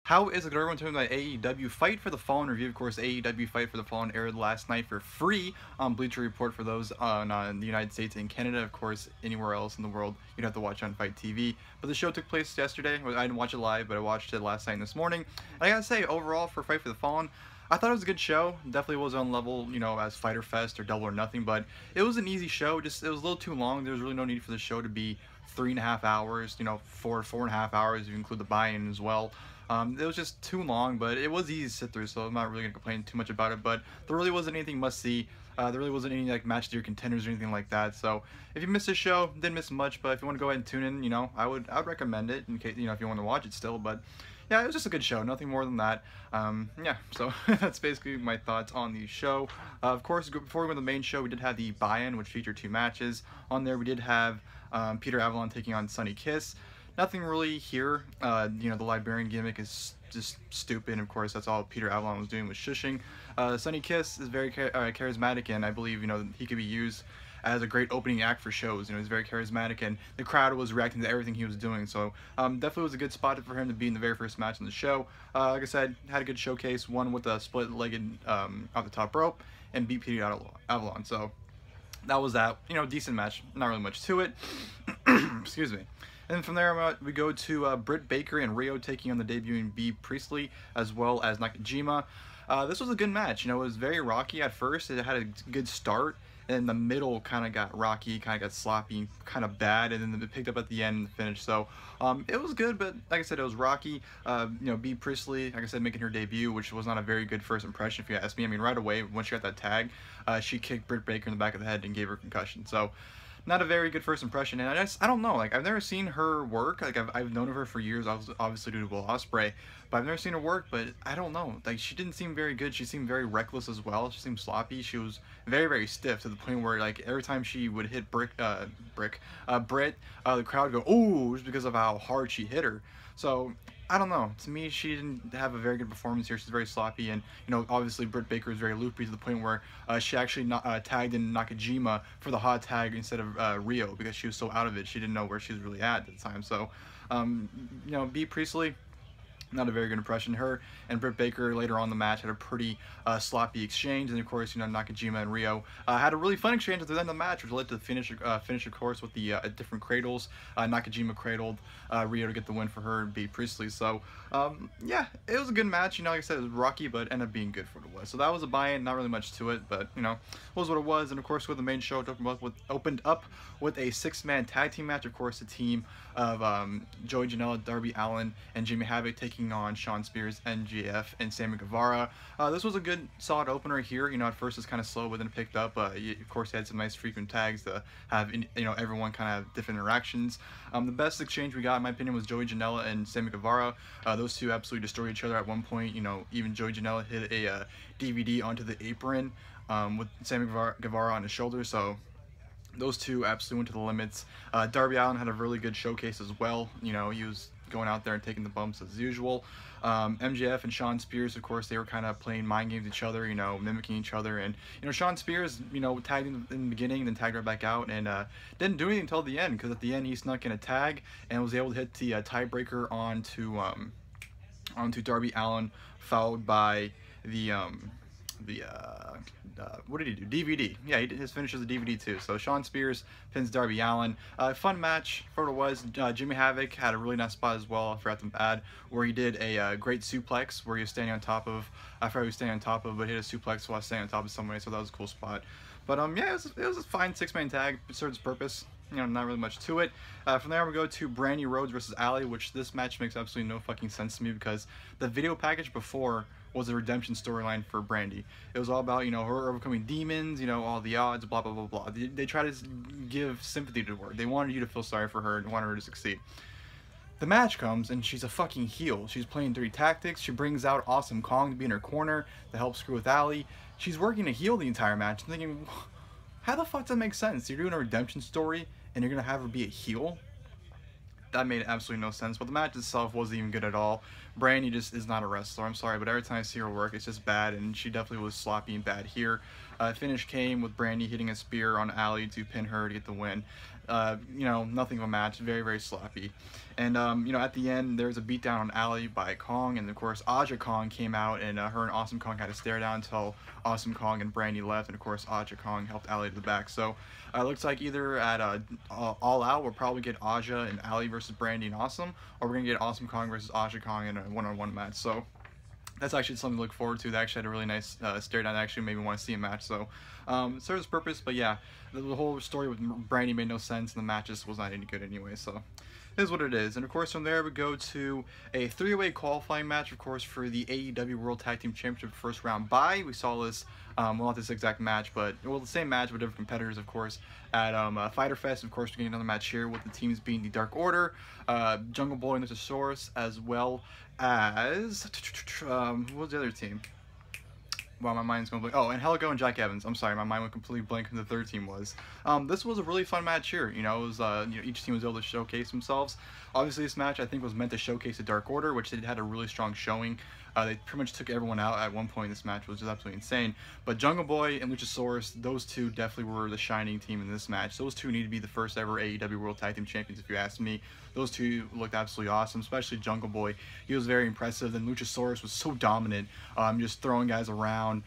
How is it going? Everyone talking about AEW Fight for the Fallen review. Of course, AEW Fight for the Fallen aired last night for free on Bleacher Report for those on the United States and Canada. Of course, anywhere else in the world, you'd have to watch on Fight TV. But the show took place yesterday. I didn't watch it live, but I watched it last night and this morning. And I gotta say, overall, for Fight for the Fallen, I thought it was a good show. Definitely was on level, as Fyter Fest or Double or Nothing, but it was an easy show. Just it was a little too long. There was really no need for the show to be 3.5 hours. 4.5 hours if you include the buy-in as well. It was just too long, but it was easy to sit through, so I'm not really gonna complain too much about it. But there really wasn't anything must see. There really wasn't any match of your contenders or anything like that. So if you missed this show, didn't miss much. But if you want to go ahead and tune in, I would recommend it in case if you want to watch it still. But yeah, it was just a good show, nothing more than that. Yeah, so that's basically my thoughts on the show. Of course, before we went to the main show, we did have the buy-in, which featured 2 matches. On there, we did have Peter Avalon taking on Sonny Kiss. Nothing really here. The Librarian gimmick is just stupid. Of course, that's all Peter Avalon was doing was shushing. Sonny Kiss is very charismatic, and I believe he could be used as a great opening act for shows. He's very charismatic, and the crowd was reacting to everything he was doing. So definitely was a good spot for him to be in the very first match on the show. Like I said, had a good showcase. Won with a split-legged off the top rope, and beat Peter Avalon. So that was that. Decent match. Not really much to it. Excuse me. And from there, we go to Britt Baker and Riho taking on the debuting B. Priestley, as well as Nakajima. This was a good match. It was very rocky at first. It had a good start, and the middle kind of got rocky, kind of got sloppy, kind of bad, and then it picked up at the end and the finish. So it was good, but like I said, it was rocky. B. Priestley, like I said, making her debut, which was not a very good first impression, if you ask me. I mean, right away, once she got that tag, she kicked Britt Baker in the back of the head and gave her a concussion. So not a very good first impression, and I don't know, I've never seen her work. I've known of her for years, obviously due to Will Ospreay, but I've never seen her work. But I don't know, she didn't seem very good. She seemed very reckless as well. She seemed sloppy. She was very, very stiff to the point where every time she would hit Britt, the crowd would go, "Ooh," just because of how hard she hit her. So I don't know. To me, she didn't have a very good performance here. She's very sloppy, and obviously Britt Baker is very loopy to the point where she actually tagged in Nakajima for the hot tag instead of Riho, because she was so out of it. She didn't know where she was really at the time. So, B. Priestley, not a very good impression. Her and Britt Baker later on in the match had a pretty sloppy exchange, and of course, Nakajima and Riho had a really fun exchange at the end of the match, which led to the finish, of course, with the different cradles. Nakajima cradled Riho to get the win for her and beat Priestley. So, yeah, it was a good match. Like I said, it was rocky, but ended up being good for what it was. So that was a buy-in, not really much to it, but was what it was. And of course, with the main show, it opened up with a 6-man tag team match. Of course, the team of Joey Janela, Darby Allin, and Jimmy Havoc taking on Shawn Spears, MJF, and Sammy Guevara. This was a good, solid opener here. At first it's kind of slow, but then it picked up. Of course, they had some nice frequent tags to have, everyone kind of have different interactions. The best exchange we got, in my opinion, was Joey Janela and Sammy Guevara. Those two absolutely destroyed each other at one point. Even Joey Janela hit a DVD onto the apron with Sammy Guevara on his shoulder. So those two absolutely went to the limits. Darby Allin had a really good showcase as well. He was going out there and taking the bumps as usual. MJF and Shawn Spears, of course, they were kind of playing mind games with each other, mimicking each other. And Shawn Spears, tagged in the beginning, then tagged right back out, and didn't do anything until the end, because at the end he snuck in a tag and was able to hit the tiebreaker onto Darby Allin, followed by the what did he do? DVD. Yeah, his finish was a DVD too. So Shawn Spears pins Darby Allin. Fun match for what it was. Jimmy Havoc had a really nice spot as well, I forgot to add, where he did a great suplex where he was standing on top of, I forgot he was standing on top of, but hit a suplex while standing on top of somebody, so that was a cool spot. But yeah, it was a fine 6-man tag. It served its purpose. Not really much to it. From there, we go to Brandi Rhodes versus Allie, which this match makes absolutely no fucking sense to me, because the video package before was a redemption storyline for Brandi. It was all about, her overcoming demons, all the odds, blah, blah, blah, blah. They try to give sympathy to her. They wanted you to feel sorry for her and wanted her to succeed. The match comes, and she's a fucking heel. She's playing dirty tactics. She brings out Awesome Kong to be in her corner to help screw with Allie. She's working a heel the entire match. I'm thinking, how the fuck does that make sense? You're doing a redemption story, and you're going to have her be a heel? That made absolutely no sense, but the match itself wasn't even good at all. Brandi just is not a wrestler, I'm sorry, but every time I see her work, it's just bad, and she definitely was sloppy and bad here. Finish came with Brandi hitting a spear on Allie to pin her to get the win. You know, nothing of a match, very, very sloppy. And, you know, at the end, there was a beatdown on Allie by Kong, and of course, Aja Kong came out, and her and Awesome Kong had a stare down until Awesome Kong and Brandi left, and of course, Aja Kong helped Allie to the back. So, it looks like either at All Out, we'll probably get Aja and Allie versus Brandi and Awesome, or we're going to get Awesome Kong versus Aja Kong in a one-on-one match. So, that's actually something to look forward to. They actually had a really nice stare down that actually made me want to see a match. So, serves its purpose, but yeah, the whole story with Brandi made no sense, and the match just was not any good anyway, so it is what it is. And of course, from there we go to a three-way qualifying match, of course, for the AEW World Tag Team Championship first round bye. We saw this, well, not this exact match, but, well, the same match with different competitors, of course, at Fighter Fest. Of course, we're getting another match here with the teams being the Dark Order, Jungle Boy and Luchasaurus, as well as, what was the other team? Wow, my mind's going blank. Oh, and Angélico and Jack Evans. I'm sorry, my mind went completely blank who the third team was. This was a really fun match here. You know, it was, you know, each team was able to showcase themselves. Obviously, this match, I think, was meant to showcase the Dark Order, which they had a really strong showing. They pretty much took everyone out at one point in this match, which was absolutely insane. But Jungle Boy and Luchasaurus, those two definitely were the shining team in this match. Those two need to be the first ever AEW World Tag Team Champions, if you ask me. Those two looked absolutely awesome, especially Jungle Boy. He was very impressive. Then Luchasaurus was so dominant, just throwing guys around.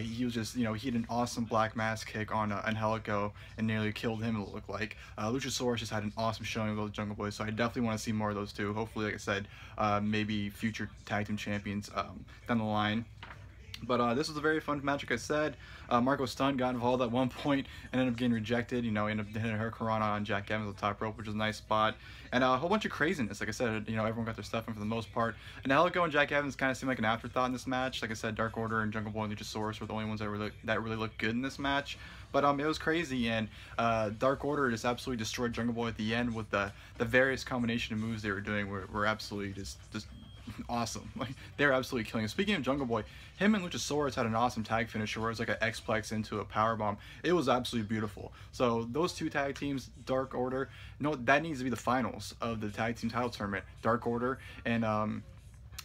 He was just, you know, he had an awesome black mass kick on Angélico and nearly killed him, it looked like. Luchasaurus just had an awesome showing of those Jungle Boys, so I definitely want to see more of those two. Hopefully, like I said, maybe future tag team champions down the line. But this was a very fun match, like I said. Marco Stunt got involved at one point and ended up getting rejected. You know, ended up hitting her Karana on Jack Evans on the top rope, which was a nice spot. And a whole bunch of craziness. Like I said, you know, everyone got their stuff in for the most part. And Angélico and Jack Evans kind of seemed like an afterthought in this match. Like I said, Dark Order and Jungle Boy and Luchasaurus were the only ones that really looked good in this match. But it was crazy, and Dark Order just absolutely destroyed Jungle Boy at the end with the various combination of moves they were doing were absolutely just awesome. Like, they're absolutely killing it. Speaking of Jungle Boy, him and Luchasaurus had an awesome tag finisher where it's like an X-Plex into a powerbomb. It was absolutely beautiful. So those two tag teams, Dark Order, no, that needs to be the finals of the tag team title tournament. Dark Order and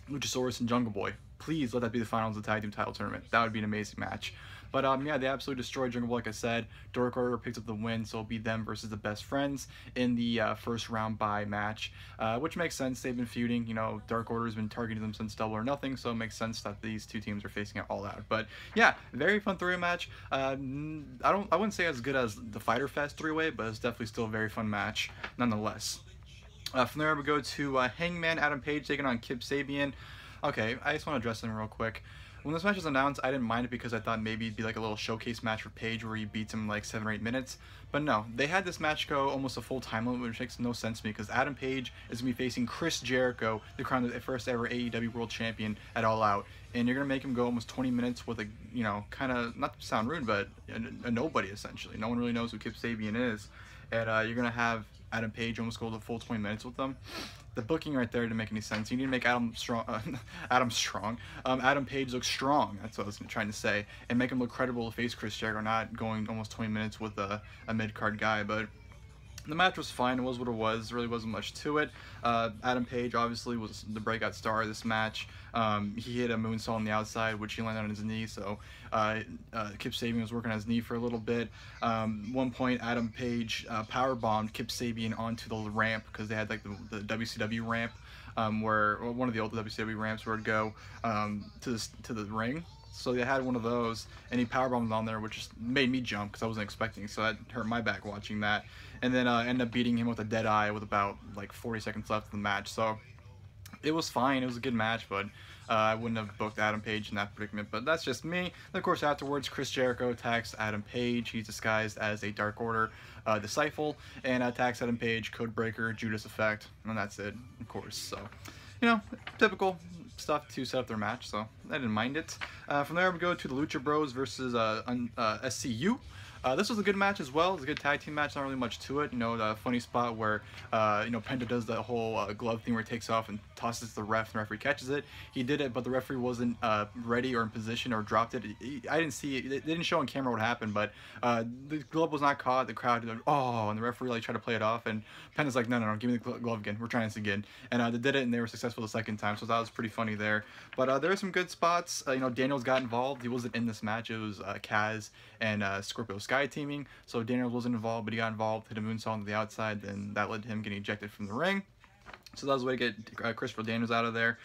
Luchasaurus and Jungle Boy. Please let that be the finals of the tag team title tournament. That would be an amazing match. But yeah, they absolutely destroyed Jungle Boy, like I said. Dark Order picked up the win, so it'll be them versus the Best Friends in the first round bye match, which makes sense. They've been feuding. You know, Dark Order's been targeting them since Double or Nothing, so it makes sense that these two teams are facing it all out. But yeah, very fun three-way match. I wouldn't say as good as the Fighter Fest three-way, but it's definitely still a very fun match nonetheless. From there we go to Hangman Adam Page taking on Kip Sabian. Okay, I just want to address them real quick. When this match was announced, I didn't mind it because I thought maybe it'd be like a little showcase match for Page where he beats him in like 7 or 8 minutes. But no, they had this match go almost a full time limit, which makes no sense to me because Adam Page is going to be facing Chris Jericho, the crowned first ever AEW World Champion at All Out. And you're going to make him go almost 20 minutes with a, you know, kind of, not to sound rude, but a nobody essentially. No one really knows who Kip Sabian is. And you're going to have Adam Page almost go the full 20 minutes with them. The booking right there didn't make any sense. You need to make Adam Page look strong. That's what I was trying to say, and make him look credible to face Chris Jericho, not going almost 20 minutes with a mid-card guy. But the match was fine. It was what it was. There really wasn't much to it. Adam Page obviously was the breakout star of this match. He hit a moonsault on the outside, which he landed on his knee. So Kip Sabian was working on his knee for a little bit. One point, Adam Page powerbombed Kip Sabian onto the ramp because they had like the WCW ramp, where one of the old WCW ramps where it'd go to the ring. So they had one of those, and he powerbombed on there, which just made me jump because I wasn't expecting. So that hurt my back watching that. And then ended up beating him with a dead eye with about like 40 seconds left of the match. So it was fine. It was a good match, but I wouldn't have booked Adam Page in that predicament. But that's just me. And of course, afterwards, Chris Jericho attacks Adam Page. He's disguised as a Dark Order disciple and attacks Adam Page, Codebreaker, Judas Effect, and that's it, of course. So, you know, typical stuff to set up their match, so I didn't mind it. From there we go to the Lucha Bros versus SCU. This was a good match as well. It was a good tag team match, not really much to it. You know, the funny spot where, you know, Penta does the whole glove thing where he takes off and tosses the ref, and the referee catches it. He did it, but the referee wasn't ready or in position or dropped it. I didn't see it. They didn't show on camera what happened, but the glove was not caught. The crowd did, oh, and the referee like tried to play it off, and Penta's like, no, give me the glove again. We're trying this again. And they did it, and they were successful the second time, so that was pretty funny there. But there were some good spots. You know, Daniels got involved. He wasn't in this match. It was Kaz and Scorpio Sky sky teaming, so Daniels wasn't involved, but he got involved, hit a moonsault on the outside, then that led to him getting ejected from the ring. So that was the way to get Christopher Daniels out of there.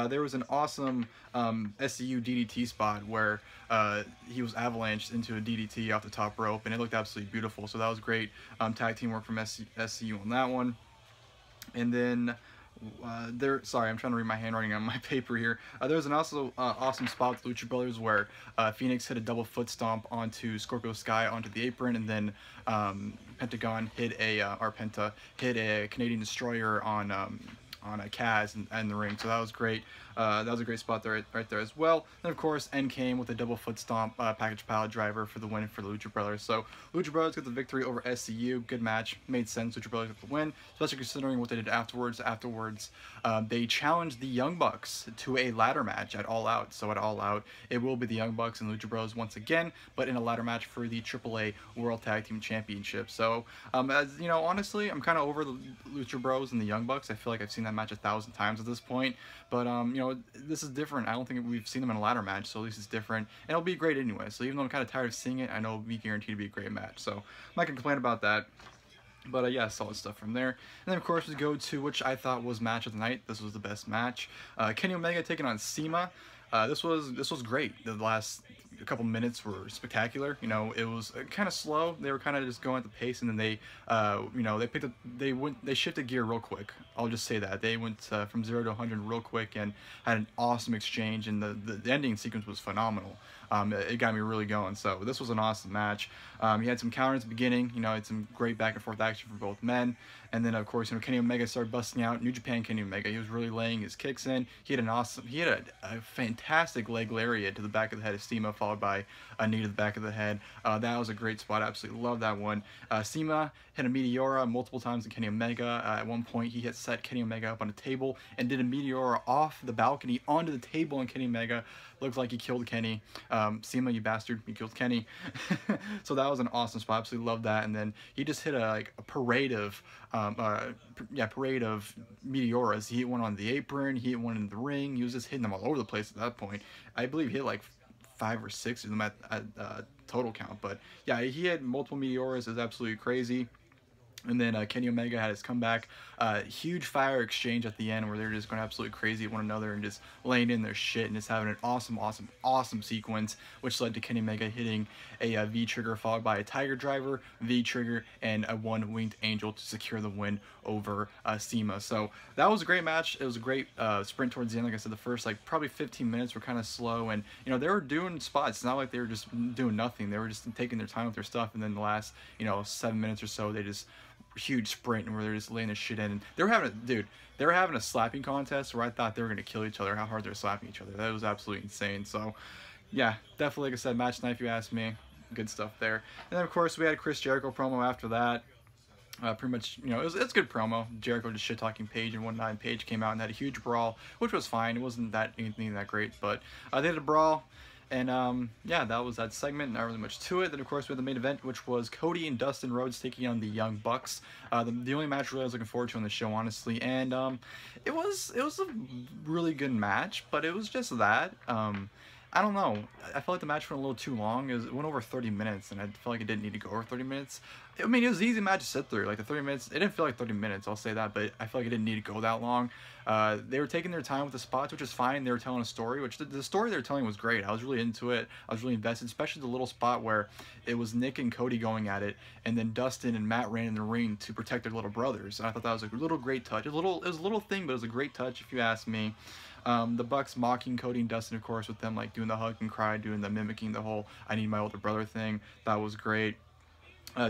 There was an awesome SCU DDT spot where he was avalanched into a DDT off the top rope, and it looked absolutely beautiful. So that was great tag team work from SCU on that one. And then sorry, I'm trying to read my handwriting on my paper here. There was an awesome spot with Lucha Brothers where Phoenix hit a double foot stomp onto Scorpio Sky onto the apron, and then Pentagon hit Penta hit a Canadian Destroyer on a Kaz in the ring. So that was great. That was a great spot there, right there as well. And of course, N came with a double foot stomp package pallet driver for the win for the Lucha Brothers. So Lucha Brothers got the victory over SCU. Good match, made sense. Lucha Brothers got the win, especially considering what they did afterwards. They challenged the Young Bucks to a ladder match at All Out. So at All Out, it will be the Young Bucks and Lucha Brothers once again, but in a ladder match for the AAA World Tag Team Championship. So as you know, honestly, I'm kind of over the Lucha Bros and the Young Bucks. I feel like I've seen that match 1,000 times at this point. But you know, this is different. I don't think we've seen them in a ladder match, so at least it's different, and it'll be great anyway. So even though I'm kind of tired of seeing it, I know it'll be guaranteed to be a great match. So I'm not gonna complain about that. But yeah, solid stuff from there. And then of course we go to which I thought was match of the night. This was the best match. Kenny Omega taking on CIMA. This was great. The last couple minutes were spectacular. You know, it was kind of slow. They were kind of just going at the pace, and then they, you know, they shifted gear real quick. I'll just say that they went from 0 to 100 real quick and had an awesome exchange, and the ending sequence was phenomenal. It got me really going. So this was an awesome match. He had some counters at the beginning. You know, had some great back and forth action for both men. And then of course, you know, Kenny Omega started busting out. New Japan Kenny Omega. He was really laying his kicks in. He had a fantastic leg lariat to the back of the head of CIMA, followed by a knee to the back of the head. That was a great spot. I absolutely love that one. CIMA hit a Meteora multiple times to Kenny Omega. At one point, he had set Kenny Omega up on a table and did a Meteora off the balcony onto the table, and Kenny Omega looked like he killed Kenny. CIMA, you bastard, you killed Kenny. So that was an awesome spot. Absolutely love that. And then he just hit a parade of Meteoras. He hit one on the apron. He hit one in the ring. He was just hitting them all over the place at that point. I believe he hit like 5 or 6 of them at total count. But yeah, he had multiple Meteoras. It was absolutely crazy. And then Kenny Omega had his comeback. Huge fire exchange at the end where they're just going absolutely crazy at one another and just laying in their shit and just having an awesome sequence, which led to Kenny Omega hitting a V-trigger followed by a Tiger Driver, V-trigger, and a one-winged angel to secure the win over CIMA. So that was a great match. It was a great sprint towards the end. Like I said, the first probably 15 minutes were kind of slow, and you know, they were doing spots. It's not like they were just doing nothing. They were just taking their time with their stuff, and then the last 7 minutes or so, they just huge sprint where they're just laying this shit in. And they were having a slapping contest where I thought they were gonna kill each other, how hard they're slapping each other. That was absolutely insane. So yeah, definitely, like I said, match night if you ask me. Good stuff there. And then of course we had a Chris Jericho promo after that. Pretty much, it's a good promo. Jericho just shit talking Paige and whatnot, and Paige came out and had a huge brawl, which was fine. It wasn't anything that great, but they had a brawl. And yeah, that was that segment. Not really much to it. Then of course we had the main event, which was Cody and Dustin Rhodes taking on the Young Bucks. The only match really I was looking forward to on the show, honestly. And it was a really good match, but it was just that. I don't know. I felt like the match went a little too long. It went over 30 minutes, and I felt like it didn't need to go over 30 minutes. I mean, it was an easy match to sit through. Like, the 30 minutes, it didn't feel like 30 minutes, I'll say that, but I felt like it didn't need to go that long. They were taking their time with the spots, which is fine. They were telling a story, which the story they were telling was great. I was really into it. I was really invested, especially the little spot where it was Nick and Cody going at it, and then Dustin and Matt ran in the ring to protect their little brothers. And I thought that was a little great touch. It was a little thing, but it was a great touch, if you ask me. The Bucks mocking Cody and Dustin, of course, with them like doing the hug and cry, doing the mimicking the whole "I need my older brother" thing. That was great.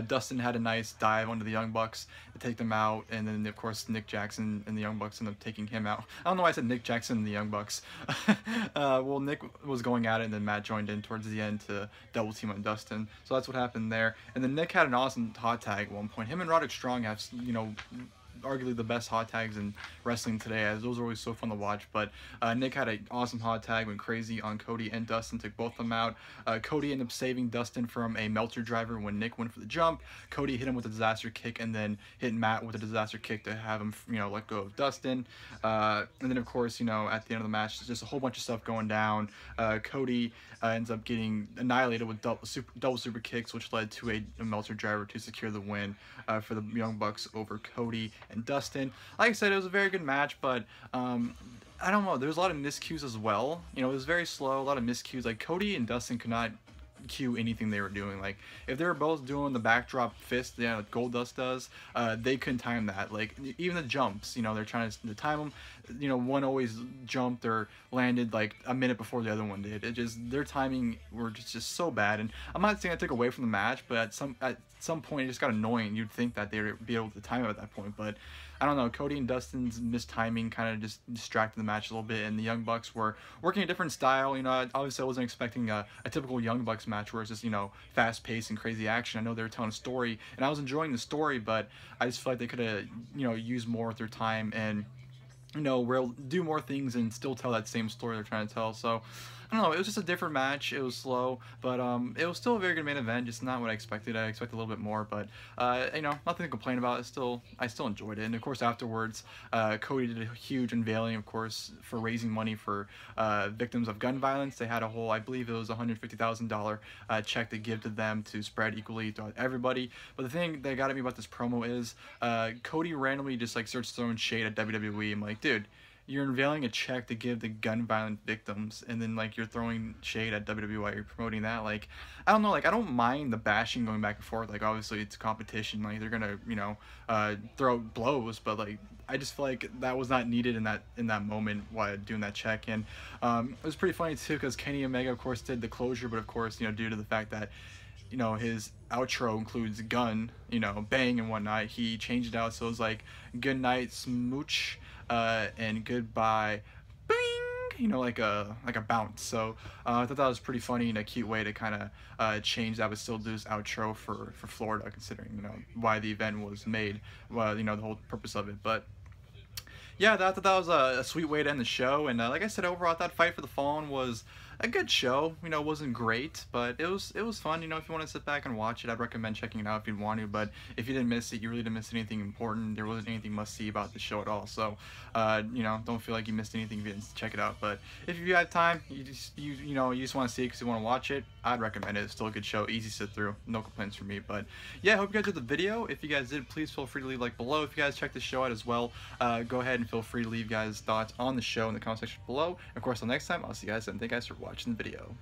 Dustin had a nice dive onto the Young Bucks to take them out, and then of course Nick Jackson and the Young Bucks ended up taking him out. I don't know why I said Nick Jackson and the Young Bucks. Well, Nick was going at it, and then Matt joined in towards the end to double team on Dustin. So that's what happened there. And then Nick had an awesome hot tag at one point. Him and Roderick Strong have arguably the best hot tags in wrestling today, as those are always so fun to watch. But Nick had an awesome hot tag, went crazy on Cody and Dustin, took both of them out. Cody ended up saving Dustin from a Meltzer driver when Nick went for the jump. Cody hit him with a disaster kick and then hit Matt with a disaster kick to have him, let go of Dustin. And then, of course, at the end of the match, just a whole bunch of stuff going down. Cody ends up getting annihilated with double super kicks, which led to a Meltzer driver to secure the win for the Young Bucks over Cody and Dustin. Like I said, it was a very good match, but I don't know. There's a lot of miscues as well. It was very slow, a lot of miscues. Like, Cody and Dustin could not cue anything they were doing. Like, if they were both doing the backdrop fist, like Goldust does, they couldn't time that. Like, even the jumps, they're trying to time them. One always jumped or landed like a minute before the other one did. It just, their timing were just so bad. And I'm not saying I took away from the match, but at some point it just got annoying. You'd think that they would be able to time it at that point, but I don't know. Cody and Dustin's mistiming kind of just distracted the match a little bit, and the Young Bucks were working a different style. Obviously I wasn't expecting a typical Young Bucks match where it's just, fast-paced and crazy action. I know they were telling a story, and I was enjoying the story, but I just feel like they could have, used more of their time and, do more things and still tell that same story they're trying to tell. So, I don't know, it was just a different match. It was slow, but it was still a very good main event, just not what I expected. I expected a little bit more, but, nothing to complain about. I still enjoyed it. And, of course, afterwards, Cody did a huge unveiling, of course, for raising money for victims of gun violence. They had a whole, I believe it was $150,000 check to give to them to spread equally to everybody. But the thing that got at me about this promo is Cody randomly just, starts throwing shade at WWE. I'm like, dude, you're unveiling a check to give the gun violent victims, and then you're throwing shade at WWE while you're promoting that. I don't know, I don't mind the bashing going back and forth. Obviously it's a competition, they're gonna throw blows, but I just feel like that was not needed in that moment while doing that check. And it was pretty funny too, because Kenny Omega of course did the closure, but of course due to the fact that his outro includes gun, bang and whatnot, he changed it out, so it was good night smooch, and goodbye bing, like a bounce. So I thought that was pretty funny and a cute way to kind of change that, but still do this outro for Florida, considering why the event was made, well, the whole purpose of it. But yeah, I thought that was a sweet way to end the show. And like I said, overall I thought Fight for the Fallen was a good show. It wasn't great, but it was fun. If you want to sit back and watch it, I'd recommend checking it out if you want to. But if you didn't miss it, you really didn't miss anything important. There wasn't anything must see about the show at all. So don't feel like you missed anything if you didn't check it out. But if you have time, you just want to see it because you want to watch it, I'd recommend it. It's still a good show, easy sit through, no complaints from me. But yeah, I hope you guys did the video. If you guys did, please feel free to leave below. If you guys checked the show out as well, go ahead and feel free to leave guys thoughts on the show in the comment section below. Of course, until next time, I'll see you guys, and thank you guys for watching the video.